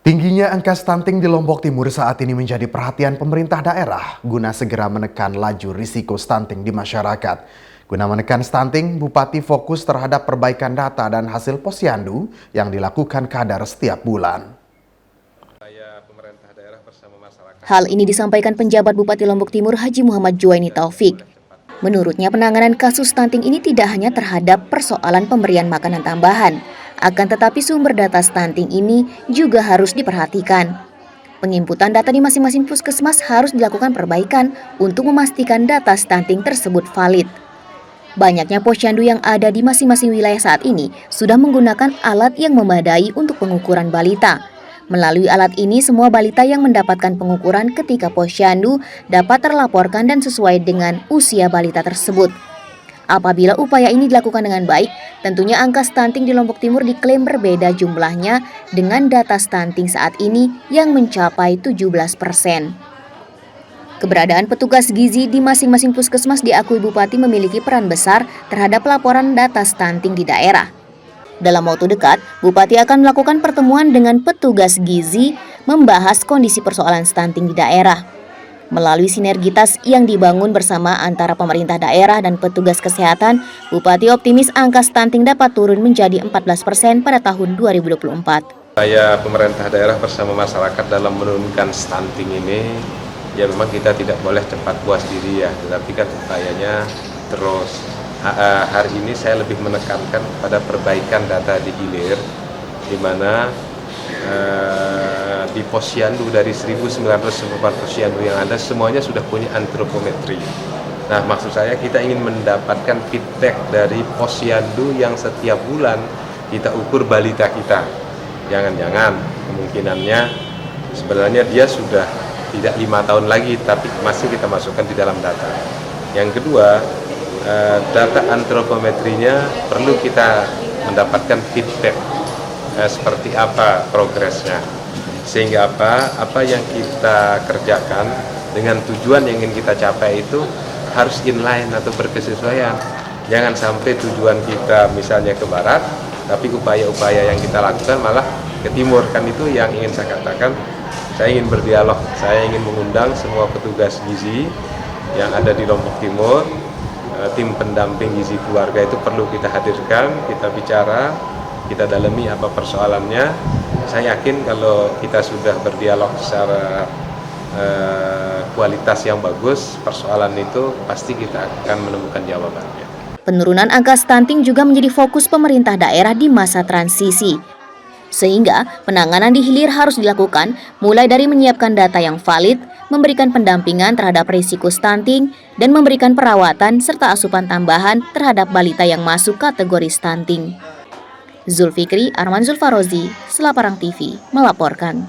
Tingginya angka stunting di Lombok Timur saat ini menjadi perhatian pemerintah daerah guna segera menekan laju risiko stunting di masyarakat. Guna menekan stunting, Bupati fokus terhadap perbaikan data dan hasil posyandu yang dilakukan Kadar setiap bulan. Hal ini disampaikan penjabat Bupati Lombok Timur Haji Muhammad Juwaini Taufik. Menurutnya penanganan kasus stunting ini tidak hanya terhadap persoalan pemberian makanan tambahan, akan tetapi sumber data stunting ini juga harus diperhatikan. Penginputan data di masing-masing puskesmas harus dilakukan perbaikan untuk memastikan data stunting tersebut valid. Banyaknya posyandu yang ada di masing-masing wilayah saat ini sudah menggunakan alat yang memadai untuk pengukuran balita. Melalui alat ini, semua balita yang mendapatkan pengukuran ketika posyandu dapat terlaporkan dan sesuai dengan usia balita tersebut. Apabila upaya ini dilakukan dengan baik, tentunya angka stunting di Lombok Timur diklaim berbeda jumlahnya dengan data stunting saat ini yang mencapai 17%. Keberadaan petugas gizi di masing-masing puskesmas diakui Bupati memiliki peran besar terhadap laporan data stunting di daerah. Dalam waktu dekat, Bupati akan melakukan pertemuan dengan petugas gizi membahas kondisi persoalan stunting di daerah. Melalui sinergitas yang dibangun bersama antara pemerintah daerah dan petugas kesehatan, Bupati optimis angka stunting dapat turun menjadi 14% pada tahun 2024. Upaya pemerintah daerah bersama masyarakat dalam menurunkan stunting ini, ya memang kita tidak boleh cepat puas diri ya, tetapi kan upayanya terus. Hari ini saya lebih menekankan pada perbaikan data di hilir, di mana di posyandu dari 1.904 posyandu yang ada semuanya sudah punya antropometri. Nah, maksud saya kita ingin mendapatkan feedback dari posyandu yang setiap bulan kita ukur balita kita. Jangan-jangan kemungkinannya sebenarnya dia sudah tidak 5 tahun lagi, tapi masih kita masukkan di dalam data. Yang kedua, data antropometrinya perlu kita mendapatkan feedback seperti apa progresnya, sehingga apa yang kita kerjakan dengan tujuan yang ingin kita capai itu harus inline atau berkesesuaian. Jangan sampai tujuan kita misalnya ke barat, tapi upaya-upaya yang kita lakukan malah ke timur. Kan itu yang ingin saya katakan. Saya ingin berdialog, saya ingin mengundang semua petugas gizi yang ada di Lombok Timur. Tim pendamping gizi keluarga itu perlu kita hadirkan, kita bicara, kita dalami apa persoalannya. Saya yakin kalau kita sudah berdialog secara kualitas yang bagus, persoalan itu pasti kita akan menemukan jawabannya. Penurunan angka stunting juga menjadi fokus pemerintah daerah di masa transisi. Sehingga penanganan di hilir harus dilakukan mulai dari menyiapkan data yang valid, memberikan pendampingan terhadap risiko stunting, dan memberikan perawatan serta asupan tambahan terhadap balita yang masuk kategori stunting. Zulfikri Arman Zulfarozi, Selaparang TV, melaporkan.